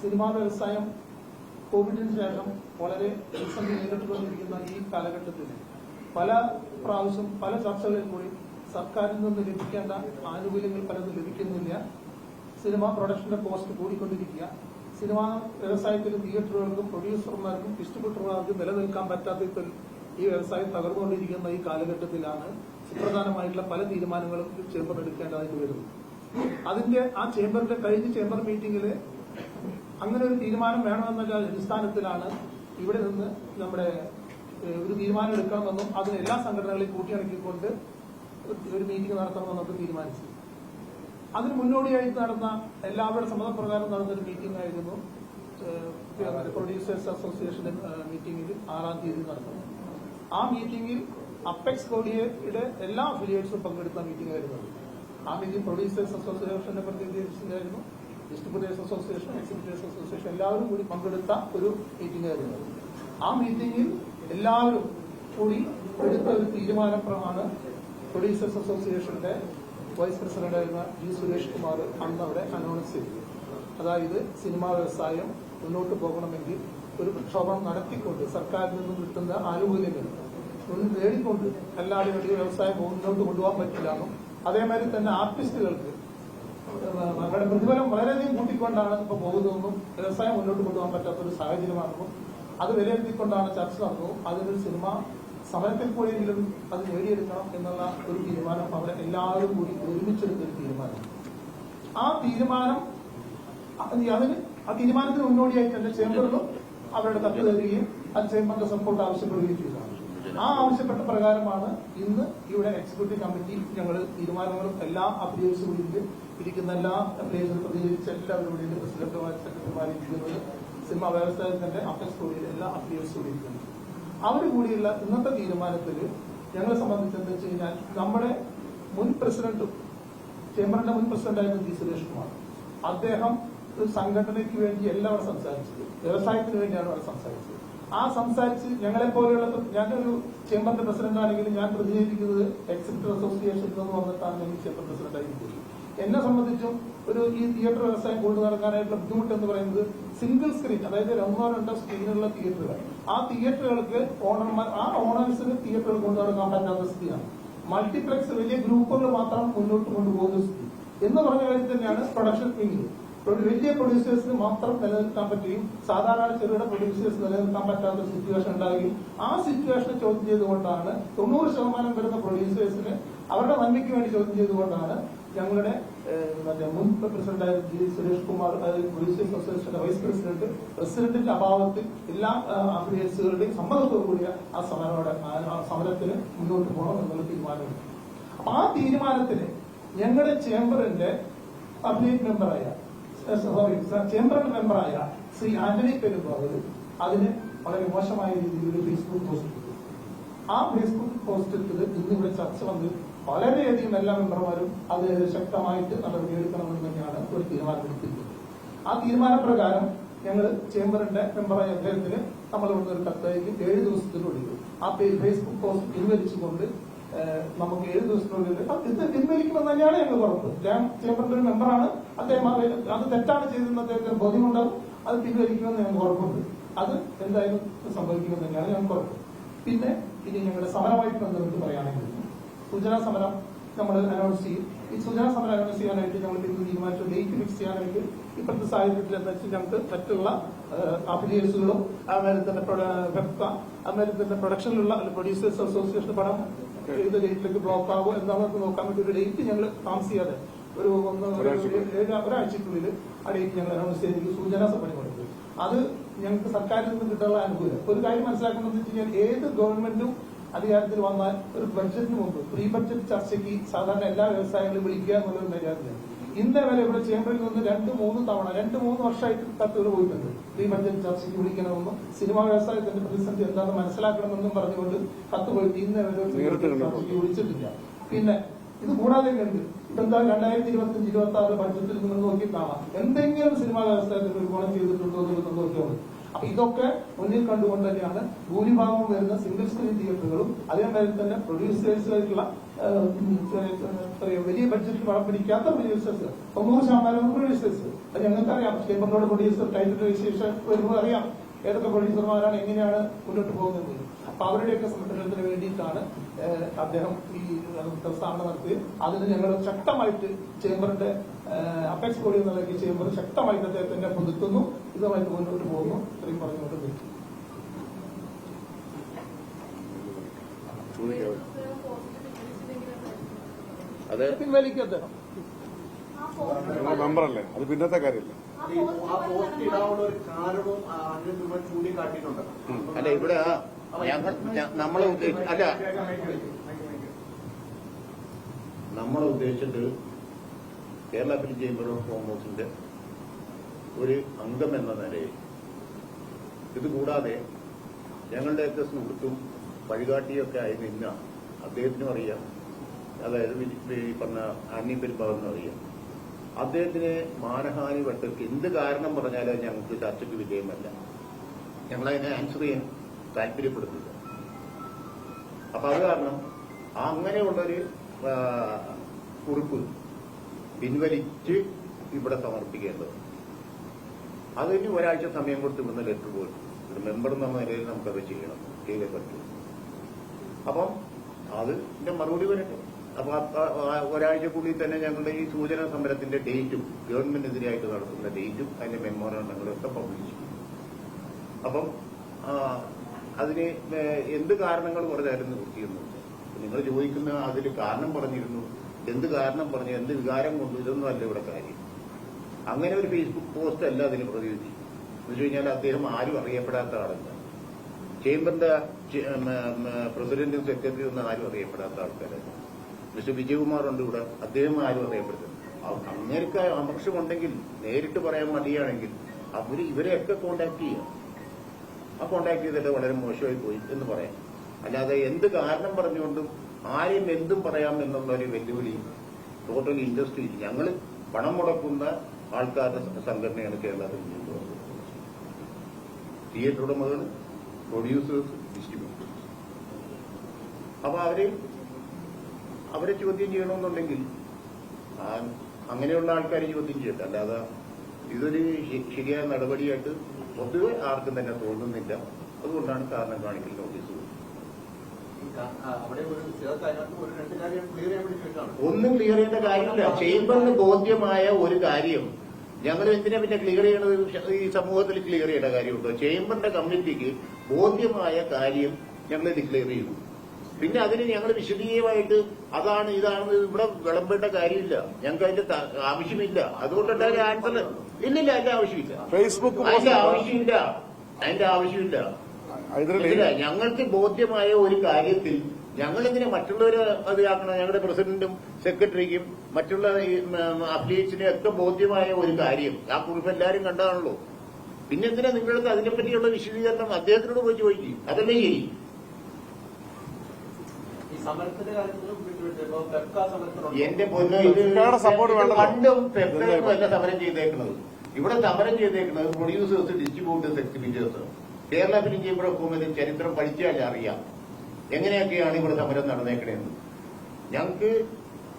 Cinema വ്യവസായം കോവിഡിന് ശേഷം വളരെ പ്രതിസന്ധി നേരിട്ടുകൊണ്ടിരിക്കുന്ന ഈ കാലഘട്ടത്തിൽ പല പ്രാവശ്യം പല ചർച്ചകളിൽ കൂടി സർക്കാരിൽ നിന്ന് ലഭിക്കേണ്ട ആനുകൂല്യങ്ങൾ പലതും ലഭിക്കുന്നില്ല. സിനിമാ പ്രൊഡക്ഷന്റെ കോസ്റ്റ് കൂടിക്കൊണ്ടിരിക്കുക. സിനിമാ വ്യവസായത്തിൽ തിയേറ്ററുകൾക്കും പ്രൊഡ്യൂസർമാർക്കും ഡിസ്ട്രിബ്യൂട്ടർമാർക്കും നിലനിൽക്കാൻ പറ്റാത്ത ഈ വ്യവസായം തകർന്നുകൊണ്ടിരിക്കുന്ന ഈ കാലഘട്ടത്തിലാണ് സുപ്രധാനമായിട്ടുള്ള പല തീരുമാനങ്ങളും ചേംബർ എടുക്കേണ്ടതായിട്ട് വരുന്നത്. അതിന്റെ ആ ചേംബറിന്റെ കഴിഞ്ഞ ചേംബർ മീറ്റിംഗിൽ അങ്ങനെ ഒരു തീരുമാനം വേണമെന്നുള്ള അടിസ്ഥാനത്തിലാണ് ഇവിടെ നിന്ന് നമ്മുടെ ഒരു തീരുമാനം എടുക്കണമെന്നും അതിന് എല്ലാ സംഘടനകളെയും കൂട്ടിയിണക്കിക്കൊണ്ട് ഒരു മീറ്റിംഗ് നടത്തണമെന്നൊക്കെ തീരുമാനിച്ചു. അതിന് മുന്നോടിയായിട്ട് നടന്ന എല്ലാവരുടെ സമ്മതപ്രകാരം നടന്നൊരു മീറ്റിംഗ് ആയിരുന്നു പ്രൊഡ്യൂസേഴ്സ് അസോസിയേഷൻ മീറ്റിംഗിൽ 6-ാം തീയതി നടന്നത്. ആ മീറ്റിംഗിൽ അപ്പെക്സ് കോഡിയുടെ എല്ലാ അഫിലിയേറ്റ്സും പങ്കെടുത്ത മീറ്റിംഗ് ആയിരുന്നു. ആ മീറ്റിംഗ് പ്രൊഡ്യൂസേഴ്സ് അസോസിയേഷന്റെ പ്രതിനിധീകരിച്ചിട്ടുണ്ടായിരുന്നു, ഡിസ്ട്രിബ്യൂട്ടേഴ്സ് അസോസിയേഷൻ, എക്സിബിറ്റേഴ്സ് അസോസിയേഷൻ എല്ലാവരും കൂടി പങ്കെടുത്ത ഒരു മീറ്റിംഗ് ആയിരുന്നു. ആ മീറ്റിംഗിൽ എല്ലാവരും കൂടി എടുത്ത ഒരു തീരുമാനപ്രമാണ് പ്രൊഡ്യൂസേഴ്സ് അസോസിയേഷന്റെ വൈസ് പ്രസിഡന്റായിരുന്ന ജി സുരേഷ് കുമാർ അന്ന് അവിടെ അനൗൺസ് ചെയ്തു. അതായത് സിനിമാ വ്യവസായം മുന്നോട്ട് പോകണമെങ്കിൽ ഒരു പ്രക്ഷോഭം നടത്തിക്കൊണ്ട് സർക്കാരിൽ നിന്നും കിട്ടുന്ന ആനുകൂല്യങ്ങൾ നേടിക്കൊണ്ട് അല്ലാതെ വലിയ വ്യവസായം മുന്നോട്ട് കൊണ്ടുപോകാൻ പറ്റില്ലാന്നും അതേമാതിരി തന്നെ ആർട്ടിസ്റ്റുകൾക്ക് അവരുടെ പ്രതിഫലം വളരെയധികം കൂട്ടിക്കൊണ്ടാണ് ഇപ്പോൾ പോകുന്നതെന്നും വ്യവസായം മുന്നോട്ട് കൊണ്ടുപോകാൻ പറ്റാത്തൊരു സാഹചര്യമാണെന്നും അത് വിലയിരുത്തിക്കൊണ്ടാണ് ചർച്ച നടന്നതും അതിനൊരു സിനിമ സമരത്തിൽ കൂടിയെങ്കിലും അത് നേടിയെടുക്കണം എന്നുള്ള ഒരു തീരുമാനം അവിടെ എല്ലാവരും കൂടി ഒരുമിച്ചെടുത്തൊരു തീരുമാനം. ആ തീരുമാനത്തിന് മുന്നോടിയായിട്ട് എന്റെ ചേംബറിലും അവരുടെ കത്ത് തരികയും അത് ചേംബറിന്റെ സപ്പോർട്ട് ആവശ്യപ്പെടുകയും ചെയ്തതാണ്. ആ ആവശ്യപ്പെട്ട പ്രകാരമാണ് ഇന്ന് ഇവിടെ എക്സിക്യൂട്ടീവ് കമ്മിറ്റി ഞങ്ങൾ തീരുമാനങ്ങളും എല്ലാ അപ്ലിക്കേഷനും ഇരിക്കുന്ന എല്ലാ അപ്ലിക്കേഷനും പ്രതികരിച്ച എല്ലാവരുടെയും പ്രസിഡന്റുമാരും സെക്രട്ടറിമാരും ഇരിക്കുന്നത് സിനിമാ വ്യവസായത്തിന്റെ അഫക്സ് കൂടിയ എല്ലാ അപ്ലിക്കേഷനും ഇരിക്കുന്നത്. അവർ കൂടിയുള്ള ഇന്നത്തെ തീരുമാനത്തിൽ ഞങ്ങളെ സംബന്ധിച്ച് എന്താ വെച്ച് കഴിഞ്ഞാൽ നമ്മുടെ മുൻ പ്രസിഡന്റും ചേംബറിന്റെ മുൻ പ്രസിഡന്റായിരുന്നു ജി സുരേഷ് കുമാർ. അദ്ദേഹം ഒരു സംഘടനയ്ക്ക് വേണ്ടി എല്ലാം അവിടെ സംസാരിച്ചത്, വ്യവസായത്തിന് വേണ്ടിയാണ് അവിടെ സംസാരിച്ചത്. ആ സംസാരിച്ച് ഞങ്ങളെപ്പോലെയുള്ള ഞാനൊരു ചേംബറിന്റെ പ്രസിഡന്റ് ആണെങ്കിലും ഞാൻ പ്രതിനിധീകരിക്കുന്നത് എക്സിബിറ്റർ അസോസിയേഷനിൽ നിന്ന് വന്നിട്ടാണ് ഞാൻ ചേംബർ പ്രസിഡന്റായിരിക്കുന്നത്. എന്നെ സംബന്ധിച്ചും ഈ തിയേറ്റർ വ്യവസായം കൊണ്ടു നടക്കാനായിട്ടുള്ള ബുദ്ധിമുട്ട് എന്ന് പറയുന്നത് സിംഗിൾ സ്ക്രീൻ, അതായത് 1-2 സ്ക്രീനുള്ള തിയേറ്ററുകൾ, ആ തിയേറ്ററുകൾക്ക് ഓണേഴ്സിന് തിയേറ്ററുകൾ കൊണ്ടു നടക്കാൻ പറ്റാത്ത സ്ഥിതിയാണ്. മൾട്ടിപ്ലക്സ് വലിയ ഗ്രൂപ്പുകൾ മാത്രം മുന്നോട്ട് കൊണ്ടുപോകുന്ന സ്ഥിതി എന്ന് പറഞ്ഞ കാര്യം തന്നെയാണ് പ്രൊഡക്ഷൻ വിങ്ങിൽ. വലിയ പ്രൊഡ്യൂസേഴ്സിന് മാത്രം നിലനിൽക്കാൻ പറ്റുകയും സാധാരണ ചെറുകിട പ്രൊഡ്യൂസേഴ്സ് നിലനിൽക്കാൻ പറ്റാത്ത സിറ്റുവേഷൻ ഉണ്ടാവുകയും ആ സിറ്റുവേഷനെ ചോദ്യം ചെയ്തുകൊണ്ടാണ് 90% വരുന്ന പ്രൊഡ്യൂസേഴ്സിന് അവരുടെ നന്മയ്ക്ക് വേണ്ടി ചോദ്യം ചെയ്തുകൊണ്ടാണ് ഞങ്ങളുടെ മുൻ പ്രസിഡന്റായ ജി സുരേഷ് കുമാർ, അതായത് പ്രൊഡ്യൂസേഴ്സ് അസോസിയേഷന്റെ വൈസ് പ്രസിഡന്റിന്റെ അഭാവത്തിൽ എല്ലാ അഫിലിയേറ്റ്സുകളുടെയും സമ്മതത്തോടുകൂടിയ ആ സമരത്തിന് മുന്നോട്ട് പോകണം എന്നുള്ള തീരുമാനമുണ്ട്. അപ്പൊ ആ തീരുമാനത്തിന് ഞങ്ങളുടെ ചേംബറിന്റെ അഫിലിയേറ്റ് മെമ്പറായ ചേംബറിന്റെ മെമ്പറായ ശ്രീ ആന്റണി പെരുമ്പാവൂർ അതിന് വളരെ മോശമായ രീതിയിൽ ഒരു ഫേസ്ബുക്ക് പോസ്റ്റ് ഇട്ടു. ആ ഫേസ്ബുക്ക് പോസ്റ്റ് ഇട്ടത് ഇന്നിവിടെ ചർച്ച വന്ന് വളരെയധികം എല്ലാ മെമ്പർമാരും അതിനെതിരെ ശക്തമായിട്ട് നടപടിയെടുക്കണമെന്ന് തന്നെയാണ് ഒരു തീരുമാനമെടുത്തിരിക്കുന്നത്. ആ തീരുമാനപ്രകാരം ഞങ്ങൾ ചേംബറിന്റെ മെമ്പറായ അദ്ദേഹത്തിന് നമ്മൾ ഇവിടുന്ന് ഒരു കത്തയക്കും 7 ദിവസത്തിനുള്ളിൽ ആ ഫേസ്ബുക്ക് പോസ്റ്റ് പിൻവലിച്ചുകൊണ്ട് നമുക്ക് 7 ദിവസത്തിനുള്ളിൽ ഇത് പിൻവലിക്കുമെന്ന് തന്നെയാണ് ഞങ്ങൾ ഉറപ്പ്. ഞാൻ ചേംബറിന്റെ ഒരു മെമ്പറാണ്, അദ്ദേഹം അത് തെറ്റാണ് ചെയ്തതെന്ന് അദ്ദേഹത്തിന് ബോധ്യമുണ്ടാവും, അത് പിൻവലിക്കുമെന്ന് ഞങ്ങൾക്ക് ഉറപ്പുണ്ട്. അത് എന്തായാലും സംഭവിക്കുമെന്ന് തന്നെയാണ് ഞങ്ങൾക്ക് ഉറപ്പ്. പിന്നെ ഇനി ഞങ്ങളുടെ സമരമായിട്ട് ബന്ധപ്പെട്ട് പറയുകയാണെങ്കിൽ സൂചനാ സമരം നമ്മൾ അനൗൺസ് ചെയ്യും. ഈ സൂചനാ സമരം അനൗൺസ് ചെയ്യാനായിട്ട് ഞങ്ങൾ ഇന്ന് തീരുമാനിച്ചു ഡേറ്റ് ഫിക്സ് ചെയ്യാനായിട്ട് ഇപ്പോഴത്തെ സാഹചര്യത്തിൽ എന്താ വെച്ചാൽ ഞങ്ങൾക്ക് മറ്റുള്ള അഫിലിയേറ്റ്സുകളും അതുമാതിരി തന്നെ അതുമാതിരി തന്നെ പ്രൊഡക്ഷനിലുള്ള പ്രൊഡ്യൂസേഴ്സ് അസോസിയേഷൻ പണം ഏത് ഡേറ്റിലേക്ക് ബ്ലോക്ക് ആകുമോ എന്താണെന്ന് നോക്കാൻ വേണ്ടി ഒരു ഡേറ്റ് ഞങ്ങൾ താമസിയാതെ ഒരാഴ്ചക്കുള്ളിൽ ആ ഡേറ്റ് ഞങ്ങൾ അനൗൺസ് ചെയ്ത് സൂചനാ സമരം കൊടുത്തു. അത് ഞങ്ങൾക്ക് സർക്കാരിൽ നിന്ന് കിട്ടാനുള്ള അനുകൂലം. ഒരു കാര്യം മനസ്സിലാക്കുന്നത് വെച്ച് കഴിഞ്ഞാൽ ഏത് ഗവൺമെന്റും അധികാരത്തിൽ വന്നാൽ ഒരു ബഡ്ജറ്റിന് മുമ്പ് പ്രീ ബഡ്ജറ്റ് ചർച്ചയ്ക്ക് സാധാരണ എല്ലാ വ്യവസായങ്ങളും വിളിക്കുക എന്നുള്ളത് മര്യാദയാണ്. ഇന്നേ വരെ ഇവിടെ ചേംബറിൽ നിന്ന് 2-3 വർഷമായിട്ട് കത്തുകൾ പോയിട്ടുണ്ട്. പ്രീ ബഡ്ജറ്റ് ചർച്ചയ്ക്ക് വിളിക്കണമെന്നും സിനിമാ വ്യവസായത്തിന്റെ പ്രതിസന്ധി എന്താണെന്ന് മനസ്സിലാക്കണമെന്നും പറഞ്ഞുകൊണ്ട് കത്ത് പോയിട്ട് ഇന്നേ വരെ ചർച്ചയ്ക്ക് വിളിച്ചിട്ടില്ല. പിന്നെ ഇത് കൂടാതെ കണ്ട് ഇതെന്താ 2025-26 ബഡ്ജറ്റിൽ നിങ്ങൾ നോക്കി കാണാം എന്തെങ്കിലും സിനിമാ വ്യവസായത്തിൽ ഒരു ഗുണം ചെയ്തിട്ടുണ്ടോ എന്നുള്ളത് നോക്കിയാണ്. അപ്പൊ ഇതൊക്കെ മുന്നിൽ കണ്ടുകൊണ്ട് തന്നെയാണ് ഭൂരിഭാഗം വരുന്ന സിംഗിൾ സ്ക്രീൻ തിയേറ്ററുകളും അതേമാതിരി തന്നെ പ്രൊഡ്യൂസേഴ്സിലേക്കുള്ള വലിയ ബഡ്ജറ്റിൽ പണം പിടിക്കാത്ത പ്രൊഡ്യൂസേഴ്സ് 90% പ്രൊഡ്യൂസേഴ്സ്. അത് ഞങ്ങൾക്കറിയാം. ചേംബറിനോട് പ്രൊഡ്യൂസർ ടൈറ്റിൽ രജിസ്ട്രേഷൻ വരുമ്പോൾ അറിയാം ഏതൊക്കെ പ്രൊഡ്യൂസർമാരാണ് എങ്ങനെയാണ് മുന്നോട്ട് പോകുന്നത്. അപ്പൊ അവരുടെയൊക്കെ സംരക്ഷണത്തിന് വേണ്ടിയിട്ടാണ് അദ്ദേഹം ഈ പ്രസ്താവന നടത്തിയത്. അതിന് ഞങ്ങൾ ശക്തമായിട്ട് ചേംബറിന്റെ അപെക്സ് ബോഡി എന്ന നിലയ്ക്ക് ചേംബർ ശക്തമായിട്ട് അദ്ദേഹത്തിന്റെ പുതുത്തുന്നു. ഇതുമായിട്ട് മുന്നോട്ട് പോകുന്നു. ഇത്രയും പറഞ്ഞുകൊണ്ട് പിൻവലിക്കും അദ്ദേഹം. മെമ്പറല്ലേ, അത് പിന്നത്തെ കാര്യമില്ല. അല്ല, ഇവിടെ നമ്മളെ ഉദ്ദേശിച്ചിട്ട് കേരള ഫിലിം ചേംബർ ഓഫ് കോമേഴ്സിന്റെ ഒരു അംഗം എന്ന നിലയിൽ ഇതുകൂടാതെ ഞങ്ങളുടെയൊക്കെ സുഹൃത്തും വഴികാട്ടിയൊക്കെ ആയി നിന്ന അദ്ദേഹത്തിനും അറിയാം, അതായത് ഈ പറഞ്ഞ ആന്നി പെരുമ്പാവെന്നും അറിയാം. അദ്ദേഹത്തിന് മാനഹാനി വട്ടർക്ക് എന്ത് കാരണം പറഞ്ഞാലും ഞങ്ങൾക്ക് ചർച്ചയ്ക്ക് വിധേയമല്ല. ഞങ്ങളതിനെ ആൻസർ ചെയ്യാൻ താല്പര്യപ്പെടുന്നില്ല. അപ്പൊ അത് കാരണം അങ്ങനെയുള്ളൊരു കുറിപ്പ് പിൻവലിച്ച് ഇവിടെ സമർപ്പിക്കേണ്ടത്. അതിന് ഒരാഴ്ച സമയം കൊടുത്ത് ഇവിടുന്ന് ലെറ്റർ പോയിട്ട് ഒരു മെമ്പർ എന്ന നിലയിൽ നമുക്കത് ചെയ്തേ പറ്റൂ. അപ്പം അതിന്റെ മറുപടി വരട്ടെ. അപ്പൊ ഒരാഴ്ചക്കുള്ളിൽ തന്നെ ഞങ്ങളുടെ ഈ സൂചനാ സമരത്തിന്റെ ഡേറ്റും ഗവൺമെന്റിനെതിരായിട്ട് നടത്തുന്ന ഡേറ്റും അതിന്റെ മെമ്മോറാണ്ടങ്ങളൊക്കെ പബ്ലിഷ് ചെയ്യും. അപ്പം അതിന് എന്ത് കാരണങ്ങൾ പറഞ്ഞാലും നിവൃത്തിയൊന്നുമില്ല. നിങ്ങൾ ചോദിക്കുന്ന അതിൽ കാരണം പറഞ്ഞിരുന്നു, എന്ത് കാരണം പറഞ്ഞു, എന്ത് വികാരം കൊണ്ടു, ഇതൊന്നും അല്ല ഇവിടെ കാര്യം. അങ്ങനെ ഒരു ഫേസ്ബുക്ക് പോസ്റ്റ് അല്ല അതിന് പ്രതിവിധി. എന്ന് വെച്ച് കഴിഞ്ഞാൽ അദ്ദേഹം ആരും അറിയപ്പെടാത്ത ആളല്ല. ചേംബറിന്റെ പ്രസിഡന്റും സെക്രട്ടറിയും ഒന്നും ആരും അറിയപ്പെടാത്ത ആൾക്കാരല്ല. മിസ്റ്റർ വിജയകുമാർ ഉണ്ട് ഇവിടെ, അദ്ദേഹം ആരും അറിയപ്പെടുന്നത്. അങ്ങനെയൊക്കെ ആവശ്യമുണ്ടെങ്കിൽ നേരിട്ട് പറയാൻ മടിയാണെങ്കിൽ ഇവരെയൊക്കെ കോണ്ടാക്ട് ചെയ്യാം. ആ കോണ്ടാക്ട് ചെയ്തിട്ട് വളരെ മോശമായി പോയി എന്ന് പറയാം. അല്ലാതെ എന്ത് കാരണം പറഞ്ഞുകൊണ്ടും ആരെയും എന്തും പറയാം എന്നുള്ള ഒരു വെല്ലുവിളി ടോട്ടൽ ഇൻഡസ്ട്രി, ഞങ്ങൾ പണം മുടക്കുന്ന ആൾക്കാരുടെ സംഘടനയാണ് കേരളത്തിൽ തിയേറ്റർ ഉടമകൾ, പ്രൊഡ്യൂസേഴ്സ്, ഡിസ്ട്രിബ്യൂട്ടേഴ്സ്. അപ്പൊ അവരെ ചോദ്യം ചെയ്യണമെന്നുണ്ടെങ്കിൽ അങ്ങനെയുള്ള ആൾക്കാരെ ചോദ്യം ചെയ്യട്ടെ. അല്ലാതെ ഇതൊരു ശരിയായ നടപടിയായിട്ട് പൊതുവെ ആർക്കും തന്നെ തോന്നുന്നില്ല. അതുകൊണ്ടാണ് കാരണം കാണിക്കൽ നോട്ടീസ്. ഒന്നും ക്ലിയർ ചെയ്യേണ്ട കാര്യമില്ല. ചേംബറിന് ബോധ്യമായ ഒരു കാര്യം ഞങ്ങൾ എന്തിനാ പിന്നെ ക്ലിയർ ചെയ്യണത്? ഈ സമൂഹത്തിൽ ക്ലിയർ ചെയ്യേണ്ട കാര്യമുണ്ടോ? ചേംബറിന്റെ കമ്മിറ്റിക്ക് ബോധ്യമായ കാര്യം ഞങ്ങൾ ഡിക്ലെയർ ചെയ്തു. പിന്നെ അതിന് ഞങ്ങൾ വിശദീയമായിട്ട് അതാണ് ഇതാണെന്ന് ഇവിടെ വിളമ്പേണ്ട കാര്യമില്ല. ഞങ്ങൾക്ക് അതിന്റെ ആവശ്യമില്ല. അതുകൊണ്ടിട്ട് ആൻസർ ഇല്ലില്ല, അതിന്റെ ആവശ്യമില്ല. അതിന്റെ ആവശ്യമില്ല. ഞങ്ങൾക്ക് ബോധ്യമായ ഒരു കാര്യത്തിൽ ഞങ്ങളെന്തിനാ മറ്റുള്ളവരെ അതിലാക്കണം? ഞങ്ങളുടെ പ്രസിഡന്റും സെക്രട്ടറിക്കും മറ്റുള്ള അഫിലിയേറ്റ്സിനും ഒക്കെ ബോധ്യമായ ഒരു കാര്യം ആ കുറിപ്പ് എല്ലാവരും കണ്ടതാണല്ലോ. പിന്നെന്തിനാ നിങ്ങൾക്ക് അതിനെപ്പറ്റിയുള്ള വിശദീകരണം അദ്ദേഹത്തിനോട് പോയി ചോദിക്കും. അതല്ലേ ശരി. എന്റെ പൊന്നോ, ഇത് പണ്ടും പെപ്റ്റൊന്നും അല്ല സമരം ചെയ്തേക്കുന്നത്. ഇവിടെ സമരം ചെയ്തേക്കുന്നത് producers, distributors, exhibitors. Kerala film chamber of കോമേഴ്സിന്റെ ചരിത്രം പഠിച്ചാൽ അറിയാം എങ്ങനെയൊക്കെയാണ് ഇവിടെ സമരം നടന്നേക്കണേന്ന്. ഞങ്ങൾക്ക്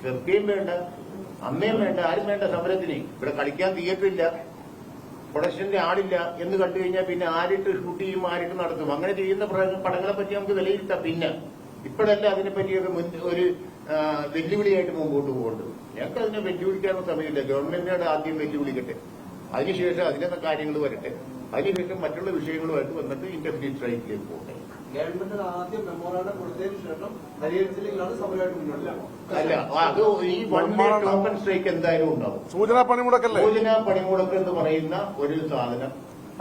ചെറുക്കയും വേണ്ട, അമ്മയും വേണ്ട, ആരും വേണ്ട സമരത്തിന്. ഇവിടെ കളിക്കാൻ തിയേറ്റർ ഇല്ല, പ്രൊഡക്ഷന്റെ ആളില്ല എന്ന് കണ്ടു കഴിഞ്ഞാൽ പിന്നെ ആരിട്ട് ഷൂട്ട് ചെയ്യും, ആരിട്ട് നടത്തും. അങ്ങനെ ചെയ്യുന്ന പടങ്ങളെ പറ്റി നമുക്ക് വിലയിരുത്താം. പിന്നെ ഇപ്പോഴല്ല അതിനെപ്പറ്റിയൊക്കെ ഒരു വെല്ലുവിളിയായിട്ട് മുമ്പോട്ട് പോകേണ്ടത്. ഞങ്ങൾക്ക് അതിനെ വെല്ലുവിളിക്കാനുള്ള സമയമില്ല. ഗവൺമെന്റിനോട് ആദ്യം വെല്ലുവിളിക്കട്ടെ, അതിനുശേഷം അതിനൊക്കെ കാര്യങ്ങൾ വരട്ടെ, അതിനുശേഷം മറ്റുള്ള വിഷയങ്ങളുമായിട്ട് വന്നിട്ട് ഇന്റർമീഡിയറ്റ് സ്ട്രൈക്കിലേക്ക് പോകട്ടെ. ഗവൺമെന്റ് ആദ്യം മെമ്മോറാണ്ടം കൊടുത്തതിന് ശേഷം പരിഹരിച്ചില്ലെങ്കിലാണ് സമരമായിട്ട് മുന്നോട്ട് അല്ല, അത് ഈ 1 ഡേ ഓപ്പൺ സ്ട്രൈക്ക് എന്തായാലും ഉണ്ടാവും. സൂചനാ പണിമുടക്കല്ലേ? സൂചനാ പണിമുടക്ക് എന്ന് പറയുന്ന ഒരു സാധനം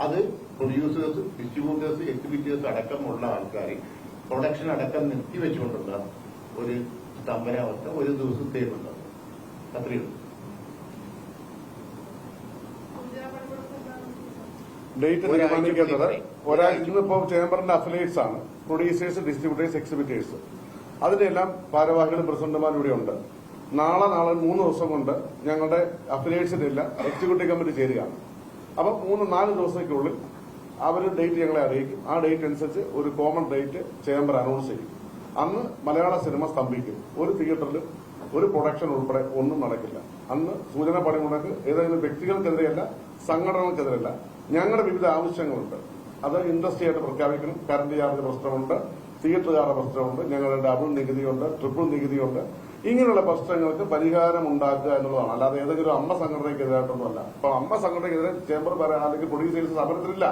അത് പ്രൊഡ്യൂസേഴ്സ്, ഡിസ്ട്രിബ്യൂട്ടേഴ്സ്, എക്സിബിറ്റേഴ്സ് അടക്കമുള്ള ആൾക്കാർ പ്രൊഡക്ഷൻ അടക്കം നിർത്തിവെച്ചുകൊണ്ടുള്ള ഒരു സ്തംഭനാവസ്ഥ ഒരു ദിവസത്തേക്കുണ്ടാവും. അത്രയുള്ളൂ. ഡേറ്റ് തീരുമാനിക്കേണ്ടത് ഇന്നിപ്പോ ചേംബറിന്റെ അഫിലിയേറ്റ്സ് ആണ് പ്രൊഡ്യൂസേഴ്സ്, ഡിസ്ട്രിബ്യൂട്ടേഴ്സ്, എക്സിബിറ്റേഴ്സ്. അതിന്റെ എല്ലാം ഭാരവാഹികളും പ്രസിഡന്റുമാരും ഇവിടെ ഉണ്ട്. നാളെ 3 ദിവസം കൊണ്ട് ഞങ്ങളുടെ അഫിലിയേറ്റ്സിന്റെ എല്ലാം എക്സിക്യൂട്ടീവ് കമ്മിറ്റി ചേരുകയാണ്. അപ്പൊ 3-4 ദിവസത്തേക്കുള്ളിൽ അവർ ഡേറ്റ് ഞങ്ങളെ അറിയിക്കും. ആ ഡേറ്റ് അനുസരിച്ച് ഒരു കോമൺ ഡേറ്റ് ചേംബർ അനൗൺസ് ചെയ്യും. അന്ന് മലയാള സിനിമ സ്തംഭിക്കും. ഒരു തിയേറ്ററിലും ഒരു പ്രൊഡക്ഷൻ ഉൾപ്പെടെ ഒന്നും നടക്കില്ല. അന്ന് സൂചന പണിമുടക്ക് ഏതെങ്കിലും വ്യക്തികൾക്കെതിരെയല്ല, സംഘടനകൾക്കെതിരല്ല. ഞങ്ങളുടെ വിവിധ ആവശ്യങ്ങളുണ്ട്. അത് ഇൻഡസ്ട്രിയായിട്ട് പ്രഖ്യാപിക്കണം. കറന്റ് ചാർജ് പ്രശ്നമുണ്ട്, തിയേറ്ററുകാരുടെ പ്രശ്നമുണ്ട്, ഞങ്ങളുടെ ഡബിൾ നികുതിയുണ്ട്, ട്രിപ്പിൾ നികുതിയുണ്ട്. ഇങ്ങനെയുള്ള പ്രശ്നങ്ങൾക്ക് പരിഹാരം ഉണ്ടാക്കുക എന്നുള്ളതാണ്. അല്ലാതെ ഏതെങ്കിലും അമ്മ സംഘടനയ്ക്കെതിരായിട്ടൊന്നുമല്ല. അപ്പൊ അമ്മ സംഘടനയ്ക്കെതിരെ ചേംബർ അല്ലെങ്കിൽ പ്രൊഡ്യൂസേഴ്സ് സമരത്തിലില്ല.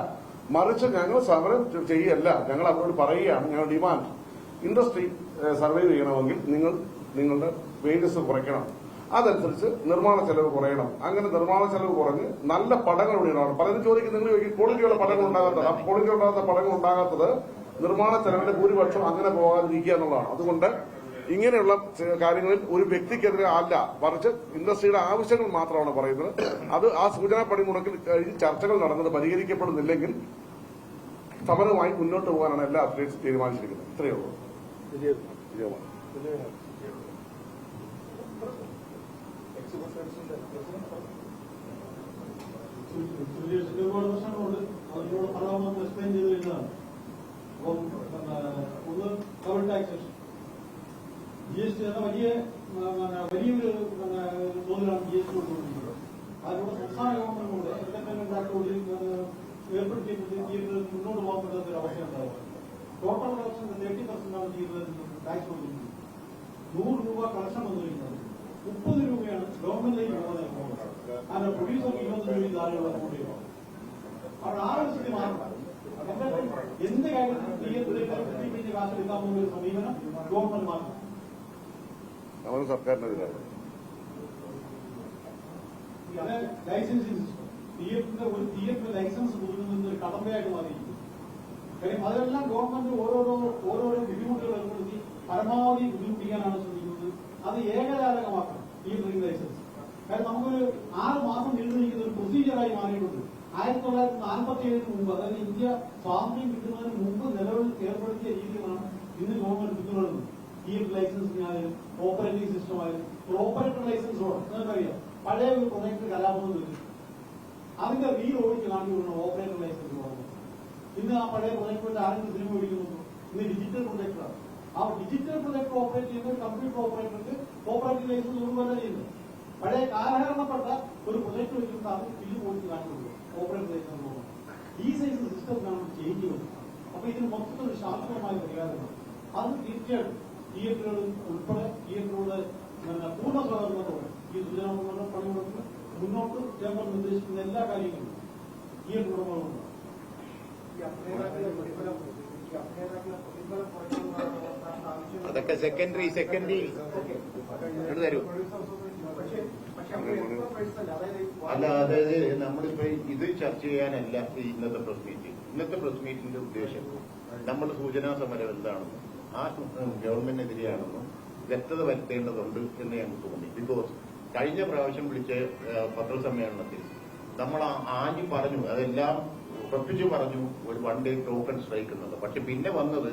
മറിച്ച് ഞങ്ങൾ സമരം ചെയ്യല്ല. ഞങ്ങൾ അവരോട് പറയുകയാണ്, ഞങ്ങൾ ഡിമാൻഡ് ഇൻഡസ്ട്രി സർവൈവ് ചെയ്യണമെങ്കിൽ നിങ്ങൾ നിങ്ങളുടെ വേജസ് കുറയ്ക്കണം. അതനുസരിച്ച് നിർമ്മാണ ചെലവ് കുറയണം. അങ്ങനെ നിർമ്മാണ ചെലവ് കുറഞ്ഞ് നല്ല പടങ്ങൾ ഇവിടെ ഉണ്ടാവണം. പലരും ചോദിക്കും, നിങ്ങൾ ക്വാളിറ്റിയുള്ള പടങ്ങൾ ഉണ്ടാകാത്തത്. ആ ക്വാളിറ്റി ഉണ്ടാകാത്ത പടങ്ങൾ ഉണ്ടാകാത്തത് നിർമ്മാണ ചെലവിന്റെ ഭൂരിപക്ഷം അങ്ങനെ പോകാതിരിക്കുക എന്നുള്ളതാണ്. അതുകൊണ്ട് ഇങ്ങനെയുള്ള കാര്യങ്ങളിൽ ഒരു വ്യക്തിക്കെതിരെ അല്ല, മറിച്ച് ഇൻഡസ്ട്രിയുടെ ആവശ്യങ്ങൾ മാത്രമാണ് പറയുന്നത്. അത് ആ സൂചനാ പണിമുടക്കിൽ കഴിഞ്ഞ് ചർച്ചകൾ നടന്നത് പരിഹരിക്കപ്പെടുന്നില്ലെങ്കിൽ സമരവുമായി മുന്നോട്ട് പോകാനാണ് എല്ലാ അത്ലറ്റ്സും തീരുമാനിച്ചിരിക്കുന്നത്. ഇത്രയേ ഉള്ളൂ. ഒരുപാട് പ്രശ്നങ്ങളുണ്ട്. അതിലൂടെ പലവണ്ണം എക്സ്പ്ലെയിൻ ചെയ്ത് കഴിഞ്ഞതാണ്. അപ്പം ഒന്ന് കവർ ടാക്സേഷൻ, GST എന്ന വലിയൊരു തോതിലാണ് GST കൊണ്ടുകൊണ്ടിരിക്കുന്നത്. അതിലൂടെ സംസ്ഥാന ഗവൺമെന്റിലൂടെ ഇൻഡിപെൻഡന്റ് ആക്ടോട് ഏർപ്പെടുത്തിയിട്ട് മുന്നോട്ട് പോകാൻ പറ്റാത്ത ഒരു അവസ്ഥ ഉണ്ടാവുക. ടോട്ടൽ കളക്ഷന്റെ 30% ആണ് ടാക്സ് കൊടുക്കുന്നത്. 100 രൂപ കളക്ഷൻ വന്നു കഴിഞ്ഞാൽ 30 രൂപയാണ് ഗവൺമെന്റിലേക്ക് പോകുന്നത്. അതിന്റെ പ്രൊഡ്യൂസർ 20 രൂപ താഴെയുള്ള അമൗണ്ട് ചെയ്യണം. അവിടെ ആ ഒരു സ്ഥിതി മാറണം. എന്ത് കാര്യത്തിലും തിയേറ്ററിലേക്ക് കാശ് എടുക്കാവുന്ന ഒരു സമീപനം ഗവൺമെന്റ് മാറണം. സർക്കാരിനെതിരാണ് ലൈസൻസിംഗ് സിസ്റ്റം. ഒരു തിയേറ്ററിന്റെ ലൈസൻസ് പുതുക്കുന്നത് ഒരു കടമ്പയായിട്ട് മാറിയിരിക്കും. കാര്യം അതെല്ലാം ഗവൺമെന്റ് ഓരോരോ ബുദ്ധിമുട്ടുകൾ ഏർപ്പെടുത്തി പരമാവധി ബുദ്ധിമുട്ടിക്കാനാണ് ശ്രമിക്കുന്നത്. അത് ഏകജാലകമാക്കണം തിയേറ്ററിംഗ് ലൈസൻസ്. കാരണം നമുക്കൊരു 6 മാസം നീണ്ടു നിൽക്കുന്ന ഒരു പ്രൊസീജിയറായി മാറിയിട്ടുണ്ട്. 1947 മുമ്പ്, അതായത് ഇന്ത്യ സ്വാതന്ത്ര്യം കിട്ടുന്നതിന് മുമ്പ് നിലവിൽ ഏർപ്പെടുത്തിയ രീതികളാണ് ഇന്ന് ഗവൺമെന്റ് പിന്തുടരുന്നത്. തിയേറ്റർ ലൈസൻസിനായാലും ഓപ്പറേറ്റിംഗ് സിസ്റ്റം ആയാലും ഓപ്പറേറ്റർ ലൈസൻസോടെ നിങ്ങൾക്കറിയാം, പഴയ ഒരു പ്രൊജക്ട് കലാപം വെച്ചു അതിന്റെ റീൽ ഓടിച്ച് കാണിച്ചു കൊടുക്കണം ഓപ്പറേറ്റർ ലൈസൻസ് കൊടുക്കണം. ഇന്ന് ആ പഴയ പ്രൊജക്ട് ആരെങ്കിലും സിനിമ ഓടിക്കുന്നു. ഇന്ന് ഡിജിറ്റൽ പ്രൊജക്ടറാണ്. ആ ഡിജിറ്റൽ പ്രൊജക്ട് ഓപ്പറേറ്റ് ചെയ്യുന്ന കമ്പ്യൂട്ടർ ഓപ്പറേറ്റർക്ക് ഓപ്പറേറ്റിംഗ് ലൈസൻസ് കൊടുക്കുകയല്ല ചെയ്യുന്നത്. പഴയ കാലഹരണപ്പെട്ട ഒരു പ്രൊജക്ട് വെച്ചിട്ട് അത് ഫിലിം ഓടിച്ച് കാണിച്ചു കൊടുക്കും ഓപ്പറേറ്റർ ലൈസൻസ് കൊടുക്കണം. ഈ സൈസ് സിസ്റ്റത്തിനാണ് ചേഞ്ച് ചെയ്യുന്നത്. അപ്പൊ ഇതിന് മൊത്തത്തിൽ ഒരു ശാസ്ത്രീയമായ പരിഹാരമാണ്. അത് തീർച്ചയായിട്ടും തിയേറ്ററുകൾ ഉൾപ്പെടെ തിയേറ്ററുകളുടെ പൂർണ്ണ സഹകരണത്തോടെ ഈ സൂചനാ പണിമുടക്ക് മുന്നോട്ട് ചേർന്ന് നിർദ്ദേശിക്കുന്ന എല്ലാ കാര്യങ്ങളും തിയേറ്റർ ഉടമകളുണ്ട്. അതൊക്കെ സെക്കൻഡറി തരൂ. അല്ല, അതായത് നമ്മളിപ്പോ ഇത് ചർച്ച ചെയ്യാനല്ല ഇന്നത്തെ പ്രസ് മീറ്റിംഗ്. ഇന്നത്തെ പ്രസ് മീറ്റിംഗിന്റെ ഉദ്ദേശം നമ്മുടെ സൂചനാ സമരം എന്താണെന്നും ആ ഗവൺമെന്റിനെതിരെയാണെന്നും വ്യക്തത വരുത്തേണ്ടതുണ്ട് എന്ന് ഞങ്ങൾക്ക് തോന്നി. ബിക്കോസ് കഴിഞ്ഞ പ്രാവശ്യം വിളിച്ച പത്രസമ്മേളനത്തിൽ നമ്മൾ ആഞ്ഞു പറഞ്ഞു, അതെല്ലാം ഉറപ്പിച്ചു പറഞ്ഞു ഒരു 1 ഡേ ടോക്കൺ സ്ട്രൈക്ക് എന്നത്. പക്ഷെ പിന്നെ വന്നത്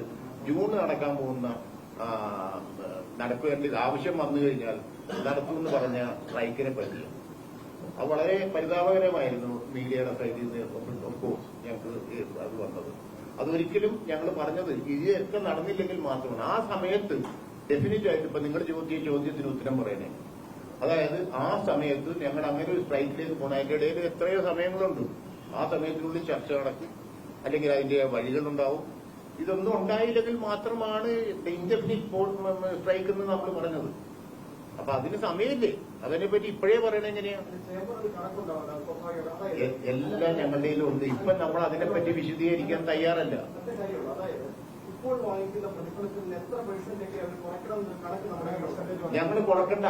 ജൂൺ നടക്കാൻ പോകുന്ന നടക്കേണ്ട ആവശ്യം വന്നു കഴിഞ്ഞാൽ നടത്തുമെന്ന് പറഞ്ഞ സ്ട്രൈക്കിനെ പറ്റി അത് വളരെ പരിതാപകരമായിരുന്നു മീഡിയയുടെ സൈഡിൽ നിന്ന്. ഓഫ്കോഴ്സ് ഞങ്ങൾക്ക് അത് വന്നത് അതൊരിക്കലും ഞങ്ങൾ പറഞ്ഞത് ഇതൊക്കെ നടന്നില്ലെങ്കിൽ മാത്രമാണ്. ആ സമയത്ത് ഡെഫിനറ്റ് ആയിട്ട് ഇപ്പൊ നിങ്ങൾ ചോദ്യത്തിന് ഉത്തരം പറയണേ. അതായത് ആ സമയത്ത് ഞങ്ങൾ അങ്ങനെ ഒരു സ്ട്രൈക്കിലേക്ക് പോകണം. അതിന്റെ ഇടയിൽ എത്രയോ സമയങ്ങളുണ്ട്. ആ സമയത്തിനുള്ളിൽ ചർച്ച നടക്കും, അല്ലെങ്കിൽ അതിന്റെ വഴികളുണ്ടാവും. ഇതൊന്നും ഉണ്ടായില്ലെങ്കിൽ മാത്രമാണ് ഇൻഡെഫിനിറ്റ് സ്ട്രൈക്ക് എന്ന് നമ്മൾ പറഞ്ഞത്. അപ്പൊ അതിന് സമയമില്ലേ? അതിനെപ്പറ്റി ഇപ്പോഴേ പറയണ എങ്ങനെയാണ്? എല്ലാം ഞങ്ങളുടെ കയ്യിലുണ്ട്. ഇപ്പൊ നമ്മൾ അതിനെപ്പറ്റി വിശദീകരിക്കാൻ തയ്യാറല്ല. ഞങ്ങൾ കുറക്കണ്ട.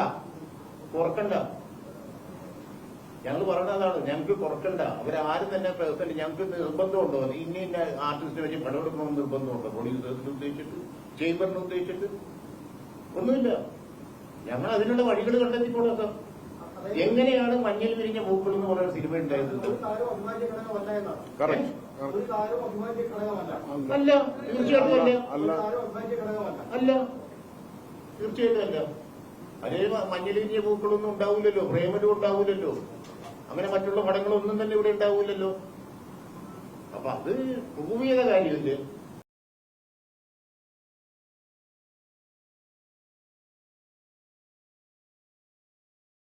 ഞങ്ങൾ പറഞ്ഞതാണ്, ഞങ്ങൾക്ക് കുറക്കണ്ട. അവരാരും തന്നെ പേഴ്സണലി ഞങ്ങൾക്ക് നിർബന്ധമുണ്ടോ ഇന്ന ആർട്ടിസ്റ്റിനെ വെച്ച് പടമെടുക്കണമെന്ന് നിർബന്ധമുണ്ടോ? പ്രൊഡ്യൂസേഴ്സിനെ ഉദ്ദേശിച്ചിട്ട്, ചേംബറിനെ ഉദ്ദേശിച്ചിട്ട് ഒന്നുമില്ല. ഞങ്ങൾ അതിനുള്ള വഴികൾ കണ്ടെത്തിക്കോളാം സാർ. എങ്ങനെയാണ് മഞ്ഞൾ വിരിഞ്ഞ പൂക്കൾ എന്ന് പറയുന്ന സിനിമ ഉണ്ടായത്? അല്ല, തീർച്ചയായിട്ടും അല്ല. തീർച്ചയായിട്ടും അല്ല. അതേ മഞ്ഞൾ വിരിഞ്ഞ പൂക്കളൊന്നും ഉണ്ടാവില്ലല്ലോ, പ്രേമലും ഉണ്ടാവില്ലല്ലോ, അങ്ങനെ മറ്റുള്ള പടങ്ങളൊന്നും തന്നെ ഇവിടെ ഉണ്ടാവില്ലല്ലോ. അപ്പൊ അത് പ്രൂവ് ചെയ്ത കാര്യമില്ല.